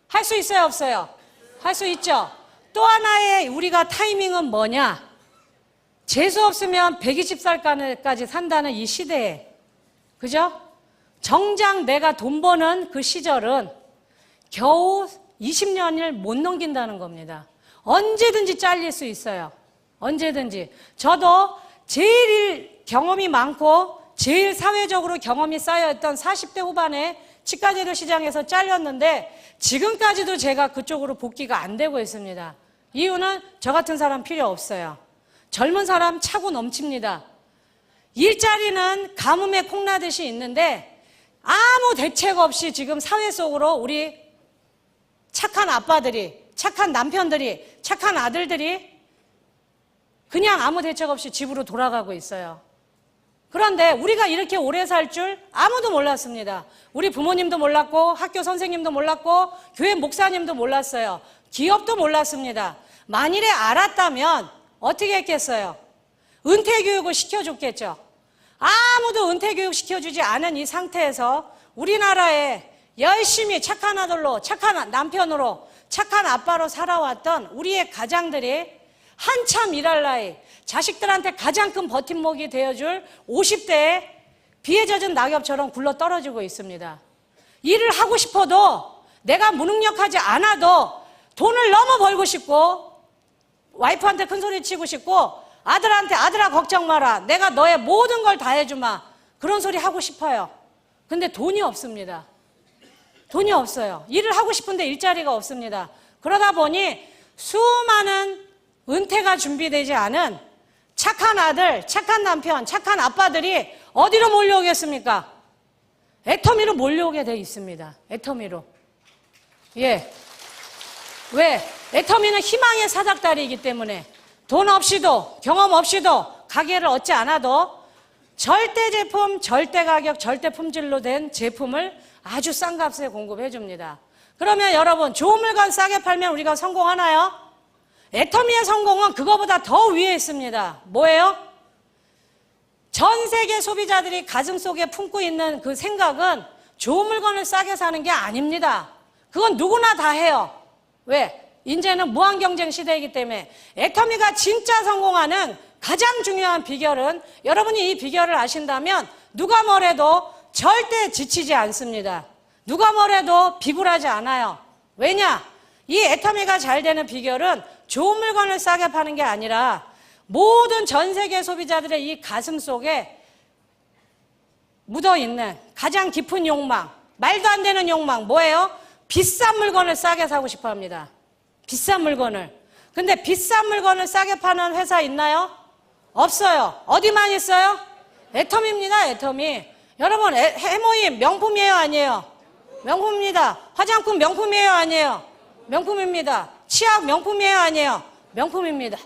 할 수 있어요, 없어요? 할 수 있죠. 또 하나의 우리가 타이밍은 뭐냐? 재수 없으면 120살까지 산다는 이 시대에, 그죠? 정작 내가 돈 버는 그 시절은 겨우 20년을 못 넘긴다는 겁니다. 언제든지 잘릴 수 있어요. 언제든지. 저도 제일 경험이 많고 제일 사회적으로 경험이 쌓여있던 40대 후반에 치과재료 시장에서 잘렸는데 지금까지도 제가 그쪽으로 복귀가 안 되고 있습니다. 이유는 저 같은 사람 필요 없어요. 젊은 사람 차고 넘칩니다. 일자리는 가뭄에 콩나듯이 있는데 아무 대책 없이 지금 사회 속으로 우리 착한 아빠들이, 착한 남편들이, 착한 아들들이 그냥 아무 대책 없이 집으로 돌아가고 있어요. 그런데 우리가 이렇게 오래 살 줄 아무도 몰랐습니다. 우리 부모님도 몰랐고 학교 선생님도 몰랐고 교회 목사님도 몰랐어요. 기업도 몰랐습니다. 만일에 알았다면 어떻게 했겠어요? 은퇴교육을 시켜줬겠죠. 아무도 은퇴교육 시켜주지 않은 이 상태에서 우리나라에 열심히 착한 아들로, 착한 남편으로, 착한 아빠로 살아왔던 우리의 가장들이 한참 일할 나이, 자식들한테 가장 큰 버팀목이 되어줄 50대에 비에 젖은 낙엽처럼 굴러 떨어지고 있습니다. 일을 하고 싶어도 내가 무능력하지 않아도 돈을 너무 벌고 싶고 와이프한테 큰 소리 치고 싶고 아들한테 아들아 걱정 마라. 내가 너의 모든 걸 다 해주마. 그런 소리 하고 싶어요. 근데 돈이 없습니다. 돈이 없어요. 일을 하고 싶은데 일자리가 없습니다. 그러다 보니 수많은 은퇴가 준비되지 않은 착한 아들, 착한 남편, 착한 아빠들이 어디로 몰려오겠습니까? 애터미로 몰려오게 돼 있습니다. 애터미로. 예. 왜? 애터미는 희망의 사닥다리이기 때문에 돈 없이도 경험 없이도 가게를 얻지 않아도 절대 제품, 절대 가격, 절대 품질로 된 제품을 아주 싼 값에 공급해 줍니다. 그러면 여러분 좋은 물건 싸게 팔면 우리가 성공하나요? 애터미의 성공은 그거보다 더 위에 있습니다. 뭐예요? 전 세계 소비자들이 가슴속에 품고 있는 그 생각은 좋은 물건을 싸게 사는 게 아닙니다. 그건 누구나 다 해요. 왜? 이제는 무한 경쟁 시대이기 때문에. 애터미가 진짜 성공하는 가장 중요한 비결은 여러분이 이 비결을 아신다면 누가 뭐래도 절대 지치지 않습니다. 누가 뭐래도 비굴하지 않아요. 왜냐? 이 애터미가 잘 되는 비결은 좋은 물건을 싸게 파는 게 아니라 모든 전 세계 소비자들의 이 가슴 속에 묻어있는 가장 깊은 욕망, 말도 안 되는 욕망, 뭐예요? 비싼 물건을 싸게 사고 싶어 합니다. 비싼 물건을. 근데 비싼 물건을 싸게 파는 회사 있나요? 없어요. 어디만 있어요? 애터미입니다. 애터미. 여러분 해모임 명품이에요? 아니에요? 명품입니다. 화장품 명품이에요? 아니에요? 명품입니다. 치약 명품이에요? 아니에요? 명품입니다.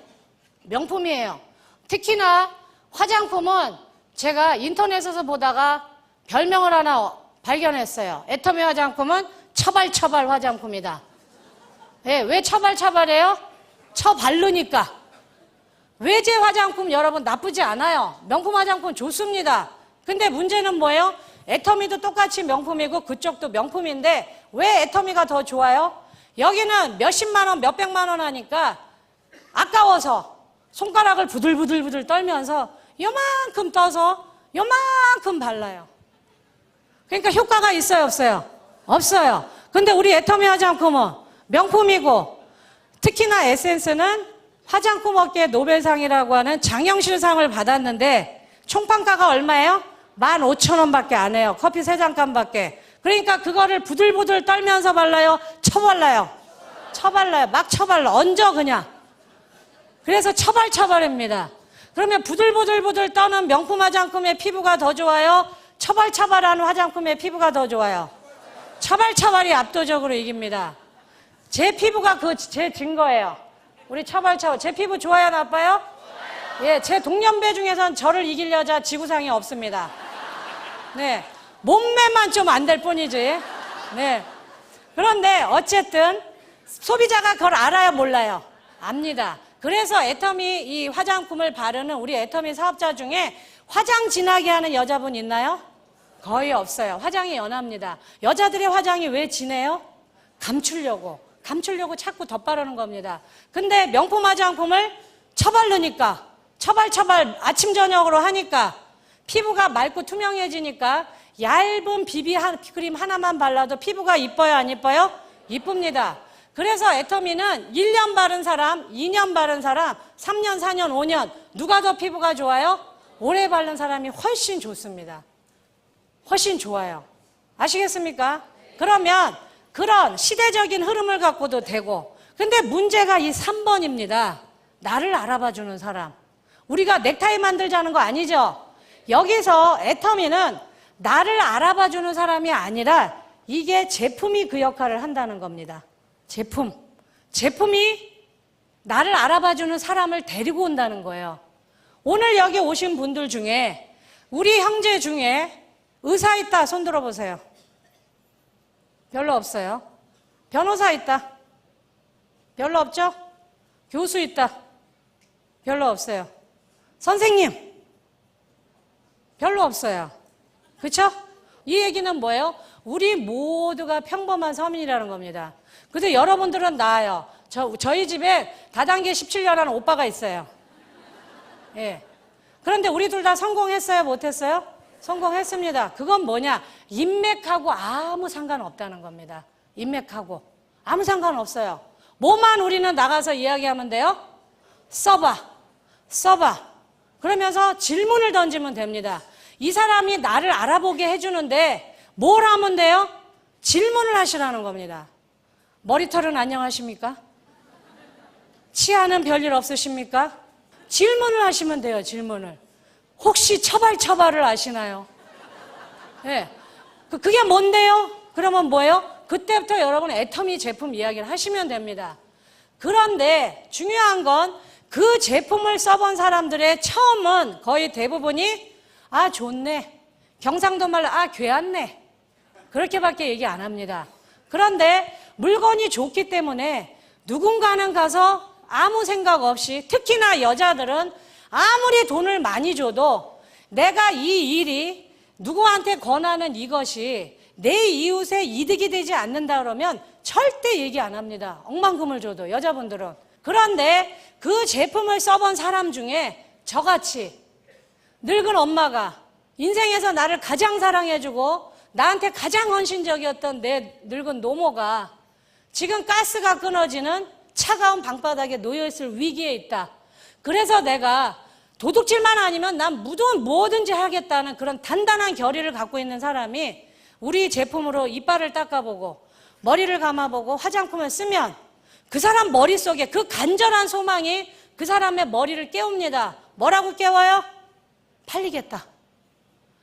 명품이에요. 특히나 화장품은 제가 인터넷에서 보다가 별명을 하나 발견했어요. 애터미 화장품은 처발처발 화장품이다. 네, 왜 처발처발해요? 처바르니까. 외제 화장품 여러분 나쁘지 않아요. 명품 화장품 좋습니다. 근데 문제는 뭐예요? 애터미도 똑같이 명품이고 그쪽도 명품인데 왜 애터미가 더 좋아요? 여기는 몇십만 원, 몇백만 원 하니까 아까워서 손가락을 부들부들 떨면서 요만큼 떠서 요만큼 발라요. 그러니까 효과가 있어요, 없어요? 없어요. 근데 우리 애터미 화장품은 명품이고 특히나 에센스는 화장품 업계 노벨상이라고 하는 장영실상을 받았는데 총판가가 얼마예요? 15,000원밖에 안 해요. 커피 3잔값밖에. 그러니까 그거를 부들부들 떨면서 발라요? 쳐발라요? 쳐발라요. 막 쳐발라. 얹어 그냥. 그래서 처발처발입니다. 그러면 부들부들 떠는 명품 화장품의 피부가 더 좋아요? 처발처발하는 화장품의 피부가 더 좋아요? 처발처발이 압도적으로 이깁니다. 제 피부가 제 증거예요. 우리 처발처발. 제 피부 좋아요, 나빠요? 예, 제 동년배 중에선 저를 이길 여자 지구상에 없습니다. 네. 몸매만 좀 안 될 뿐이지. 네. 그런데 어쨌든 소비자가 그걸 알아요, 몰라요? 압니다. 그래서 애터미 이 화장품을 바르는 우리 애터미 사업자 중에 화장 진하게 하는 여자분 있나요? 거의 없어요. 화장이 연합니다. 여자들의 화장이 왜 진해요? 감추려고. 감추려고 자꾸 덧바르는 겁니다. 근데 명품 화장품을 처바르니까, 처발 아침 저녁으로 하니까 피부가 맑고 투명해지니까 얇은 비비 크림 하나만 발라도 피부가 이뻐요, 안 이뻐요? 이쁩니다. 그래서 애터미는 1년 바른 사람, 2년 바른 사람, 3년, 4년, 5년 누가 더 피부가 좋아요? 오래 바른 사람이 훨씬 좋습니다. 훨씬 좋아요. 아시겠습니까? 그러면 그런 시대적인 흐름을 갖고도 되고, 근데 문제가 이 3번입니다. 나를 알아봐주는 사람. 우리가 넥타이 만들자는 거 아니죠? 여기서 애터미는 나를 알아봐주는 사람이 아니라 이게 제품이 그 역할을 한다는 겁니다. 제품이 나를 알아봐주는 사람을 데리고 온다는 거예요. 오늘 여기 오신 분들 중에 우리 형제 중에 의사 있다, 손 들어보세요. 별로 없어요. 변호사 있다. 별로 없죠? 교수 있다. 별로 없어요. 선생님 별로 없어요. 그렇죠? 이 얘기는 뭐예요? 우리 모두가 평범한 서민이라는 겁니다. 근데 여러분들은 나아요. 저희 집에 다단계 17년하는 오빠가 있어요. 예. 그런데 우리 둘 다 성공했어요? 못했어요? 성공했습니다. 그건 뭐냐? 인맥하고 아무 상관없다는 겁니다. 인맥하고 아무 상관없어요. 뭐만 우리는 나가서 이야기하면 돼요? 써봐. 그러면서 질문을 던지면 됩니다. 이 사람이 나를 알아보게 해주는데 뭘 하면 돼요? 질문을 하시라는 겁니다. 머리털은 안녕하십니까? 치아는 별일 없으십니까? 질문을 하시면 돼요. 질문을. 혹시 처발을 아시나요? 네. 그게 뭔데요? 그러면 뭐예요? 그때부터 여러분 애터미 제품 이야기를 하시면 됩니다. 그런데 중요한 건 그 제품을 써본 사람들의 처음은 거의 대부분이 아 좋네, 경상도 말로 아 괴았네, 그렇게밖에 얘기 안 합니다. 그런데 물건이 좋기 때문에 누군가는 가서 아무 생각 없이, 특히나 여자들은 아무리 돈을 많이 줘도 내가 이 일이 누구한테 권하는 이것이 내 이웃의 이득이 되지 않는다 그러면 절대 얘기 안 합니다. 억만금을 줘도 여자분들은. 그런데 그 제품을 써본 사람 중에 저같이 늙은 엄마가 인생에서 나를 가장 사랑해주고 나한테 가장 헌신적이었던 내 늙은 노모가 지금 가스가 끊어지는 차가운 방바닥에 놓여있을 위기에 있다. 그래서 내가 도둑질만 아니면 난 뭐든지 하겠다는 그런 단단한 결의를 갖고 있는 사람이 우리 제품으로 이빨을 닦아보고 머리를 감아보고 화장품을 쓰면 그 사람 머릿속에 그 간절한 소망이 그 사람의 머리를 깨웁니다. 뭐라고 깨워요? 팔리겠다.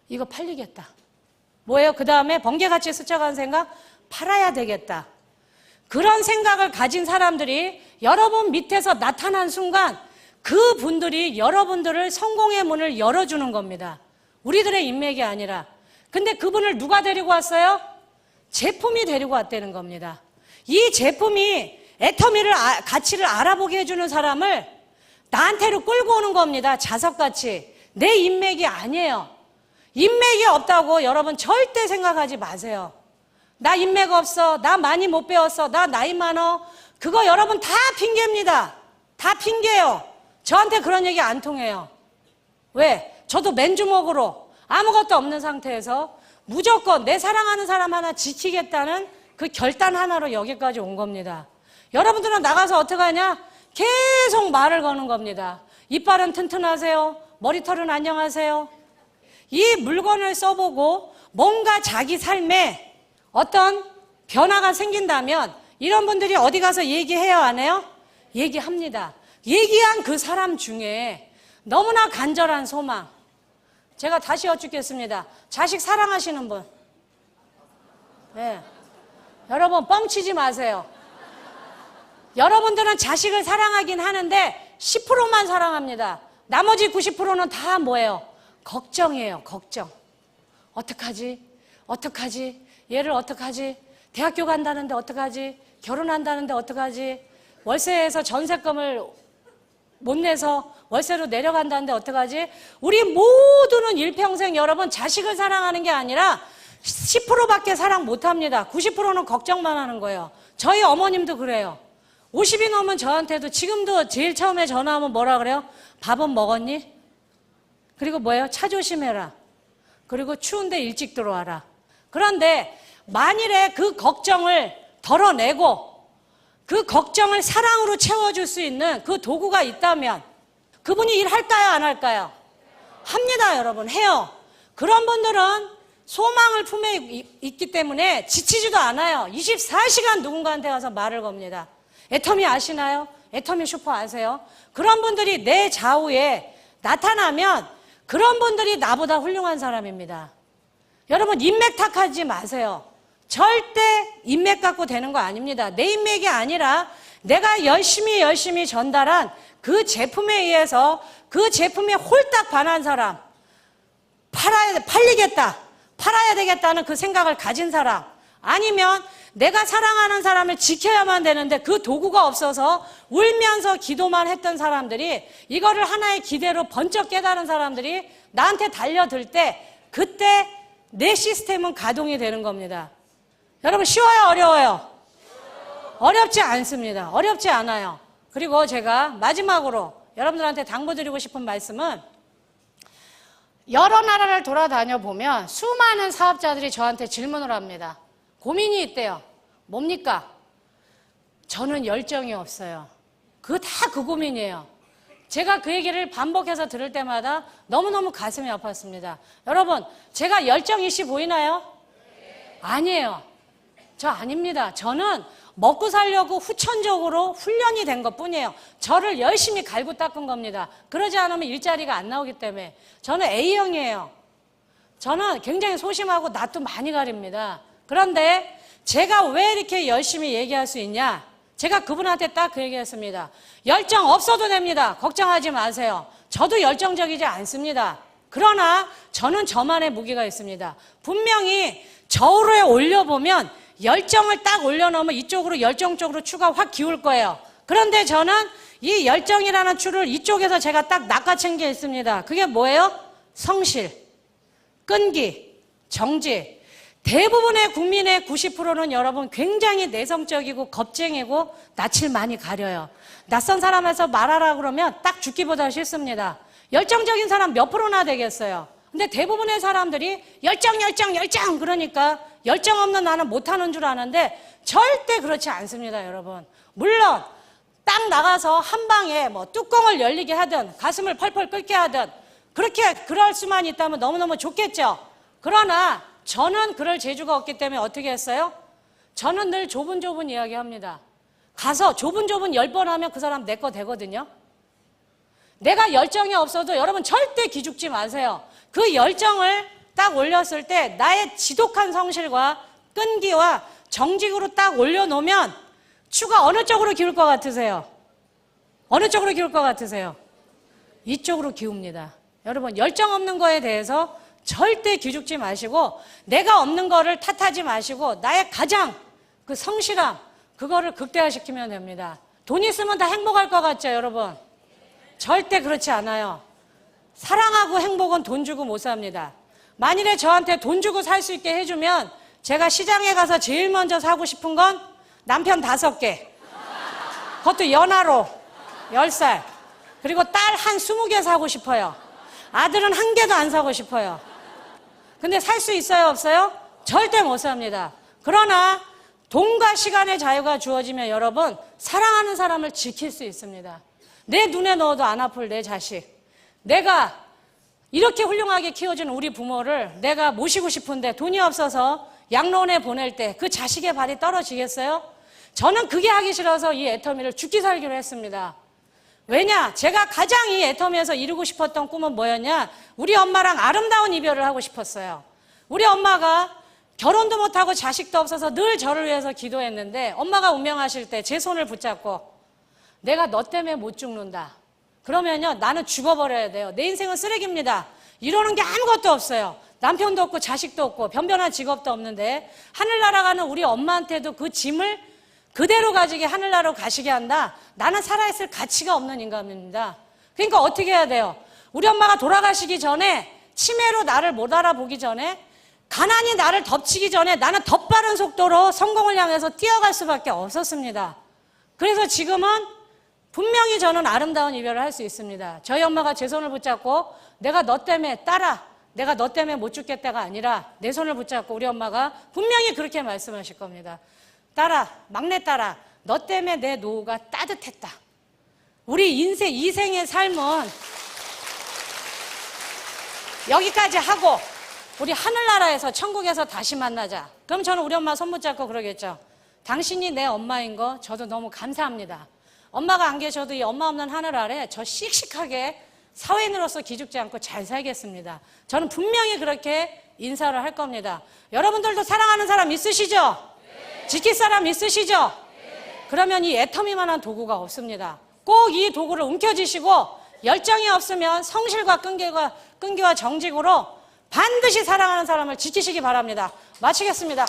이거 팔리겠다. 뭐예요? 그 다음에 번개같이 스쳐간 생각? 팔아야 되겠다. 그런 생각을 가진 사람들이 여러분 밑에서 나타난 순간 그 분들이 여러분들을 성공의 문을 열어주는 겁니다. 우리들의 인맥이 아니라. 근데 그분을 누가 데리고 왔어요? 제품이 데리고 왔다는 겁니다. 이 제품이 애터미를 가치를 알아보게 해주는 사람을 나한테로 끌고 오는 겁니다. 자석같이. 내 인맥이 아니에요. 인맥이 없다고 여러분 절대 생각하지 마세요. 나 인맥 없어, 나 많이 못 배웠어, 나 나이 많어. 그거 여러분 다 핑계입니다. 다 핑계예요. 저한테 그런 얘기 안 통해요. 왜? 저도 맨주먹으로 아무것도 없는 상태에서 무조건 내 사랑하는 사람 하나 지키겠다는 그 결단 하나로 여기까지 온 겁니다. 여러분들은 나가서 어떻게 하냐? 계속 말을 거는 겁니다. 이빨은 튼튼하세요? 머리털은 안녕하세요? 이 물건을 써보고 뭔가 자기 삶에 어떤 변화가 생긴다면 이런 분들이 어디 가서 얘기해요, 안 해요? 얘기합니다. 얘기한 그 사람 중에 너무나 간절한 소망. 제가 다시 여쭙겠습니다. 자식 사랑하시는 분? 네. 여러분 뻥치지 마세요. 여러분들은 자식을 사랑하긴 하는데 10%만 사랑합니다. 나머지 90%는 다 뭐예요? 걱정이에요. 걱정. 어떡하지? 얘를 어떡하지? 대학교 간다는데 어떡하지? 결혼한다는데 어떡하지? 월세에서 전세금을 못 내서 월세로 내려간다는데 어떡하지? 우리 모두는 일평생 여러분 자식을 사랑하는 게 아니라 10%밖에 사랑 못합니다. 90%는 걱정만 하는 거예요. 저희 어머님도 그래요. 50이 넘은 저한테도 지금도 제일 처음에 전화하면 뭐라 그래요? 밥은 먹었니? 그리고 뭐예요? 차 조심해라. 그리고 추운데 일찍 들어와라. 그런데 만일에 그 걱정을 덜어내고 그 걱정을 사랑으로 채워줄 수 있는 그 도구가 있다면 그분이 일할까요? 안 할까요? 합니다, 여러분. 해요. 그런 분들은 소망을 품에 있기 때문에 지치지도 않아요. 24시간 누군가한테 가서 말을 겁니다. 애터미 아시나요? 애터미 슈퍼 아세요? 그런 분들이 내 좌우에 나타나면 그런 분들이 나보다 훌륭한 사람입니다. 여러분, 인맥 탓하지 마세요. 절대 인맥 갖고 되는 거 아닙니다. 내 인맥이 아니라 내가 열심히 전달한 그 제품에 의해서 그 제품에 홀딱 반한 사람, 팔아야 되겠다는 그 생각을 가진 사람, 아니면 내가 사랑하는 사람을 지켜야만 되는데 그 도구가 없어서 울면서 기도만 했던 사람들이 이거를 하나의 기대로 번쩍 깨달은 사람들이 나한테 달려들 때 그때 내 시스템은 가동이 되는 겁니다. 여러분, 쉬워요? 어려워요? 어렵지 않습니다. 어렵지 않아요. 그리고 제가 마지막으로 여러분들한테 당부드리고 싶은 말씀은 여러 나라를 돌아다녀 보면 수많은 사업자들이 저한테 질문을 합니다. 고민이 있대요. 뭡니까? 저는 열정이 없어요. 그 고민이에요. 제가 그 얘기를 반복해서 들을 때마다 너무너무 가슴이 아팠습니다. 여러분, 제가 열정이시 보이나요? 아니에요. 저 아닙니다. 저는 먹고 살려고 후천적으로 훈련이 된 것뿐이에요. 저를 열심히 갈고 닦은 겁니다. 그러지 않으면 일자리가 안 나오기 때문에. 저는 A형이에요. 저는 굉장히 소심하고 낯도 많이 가립니다. 그런데 제가 왜 이렇게 열심히 얘기할 수 있냐? 제가 그분한테 딱 그 얘기했습니다. 열정 없어도 됩니다. 걱정하지 마세요. 저도 열정적이지 않습니다. 그러나 저는 저만의 무기가 있습니다. 분명히 저울에 올려보면 열정을 딱 올려놓으면 이쪽으로 열정 쪽으로 추가 확 기울 거예요. 그런데 저는 이 열정이라는 추를 이쪽에서 제가 딱 낚아챈 게 있습니다. 그게 뭐예요? 성실, 끈기, 정직. 대부분의 국민의 90%는 여러분 굉장히 내성적이고 겁쟁이고 낯을 많이 가려요. 낯선 사람에서 말하라 그러면 딱 죽기보다 싫습니다. 열정적인 사람 몇 프로나 되겠어요. 근데 대부분의 사람들이 열정 그러니까 열정 없는 나는 못하는 줄 아는데 절대 그렇지 않습니다, 여러분. 물론 딱 나가서 한 방에 뭐 뚜껑을 열리게 하든 가슴을 펄펄 끓게 하든 그럴 수만 있다면 너무너무 좋겠죠. 그러나 저는 그럴 재주가 없기 때문에 어떻게 했어요? 저는 늘 좁은 이야기 합니다. 가서 좁은 10번 하면 그 사람 내 거 되거든요. 내가 열정이 없어도 여러분 절대 기죽지 마세요. 그 열정을 딱 올렸을 때 나의 지독한 성실과 끈기와 정직으로 딱 올려놓으면 추가 어느 쪽으로 기울 것 같으세요? 어느 쪽으로 기울 것 같으세요? 이쪽으로 기웁니다. 여러분, 열정 없는 거에 대해서 절대 기죽지 마시고 내가 없는 거를 탓하지 마시고 나의 가장 그 성실함 그거를 극대화시키면 됩니다. 돈 있으면 다 행복할 것 같죠, 여러분? 절대 그렇지 않아요. 사랑하고 행복은 돈 주고 못 삽니다. 만일에 저한테 돈 주고 살 수 있게 해주면 제가 시장에 가서 제일 먼저 사고 싶은 건 남편 5개, 그것도 연하로 10살, 그리고 딸 한 20개 사고 싶어요. 아들은 1개도 안 사고 싶어요. 근데 살 수 있어요, 없어요? 절대 못 삽니다. 그러나 돈과 시간의 자유가 주어지면 여러분 사랑하는 사람을 지킬 수 있습니다. 내 눈에 넣어도 안 아플 내 자식, 내가 이렇게 훌륭하게 키워준 우리 부모를 내가 모시고 싶은데 돈이 없어서 양로원에 보낼 때 그 자식의 발이 떨어지겠어요? 저는 그게 하기 싫어서 이 애터미를 죽기 살기로 했습니다. 왜냐? 제가 가장 이 애터미에서 이루고 싶었던 꿈은 뭐였냐? 우리 엄마랑 아름다운 이별을 하고 싶었어요. 우리 엄마가 결혼도 못하고 자식도 없어서 늘 저를 위해서 기도했는데 엄마가 운명하실 때 제 손을 붙잡고 내가 너 때문에 못 죽는다. 그러면요, 나는 죽어버려야 돼요. 내 인생은 쓰레기입니다. 이러는 게 아무것도 없어요. 남편도 없고 자식도 없고 변변한 직업도 없는데 하늘나라 가는 우리 엄마한테도 그 짐을 그대로 가지게 하늘나라로 가시게 한다. 나는 살아있을 가치가 없는 인간입니다. 그러니까 어떻게 해야 돼요? 우리 엄마가 돌아가시기 전에 치매로 나를 못 알아보기 전에 가난이 나를 덮치기 전에 나는 더 빠른 속도로 성공을 향해서 뛰어갈 수밖에 없었습니다. 그래서 지금은 분명히 저는 아름다운 이별을 할 수 있습니다. 저희 엄마가 제 손을 붙잡고 내가 너 때문에 딸아, 내가 너 때문에 못 죽겠다가 아니라 내 손을 붙잡고 우리 엄마가 분명히 그렇게 말씀하실 겁니다. 딸아, 막내 딸아, 너 때문에 내 노후가 따뜻했다. 우리 인생, 이생의 삶은 여기까지 하고 우리 하늘나라에서 천국에서 다시 만나자. 그럼 저는 우리 엄마 손 붙잡고 그러겠죠. 당신이 내 엄마인 거 저도 너무 감사합니다. 엄마가 안 계셔도 이 엄마 없는 하늘 아래 저 씩씩하게 사회인으로서 기죽지 않고 잘 살겠습니다. 저는 분명히 그렇게 인사를 할 겁니다. 여러분들도 사랑하는 사람 있으시죠? 네. 지킬 사람 있으시죠? 네. 그러면 이 애터미만한 도구가 없습니다. 꼭 이 도구를 움켜쥐시고 열정이 없으면 성실과 끈기와 정직으로 반드시 사랑하는 사람을 지키시기 바랍니다. 마치겠습니다.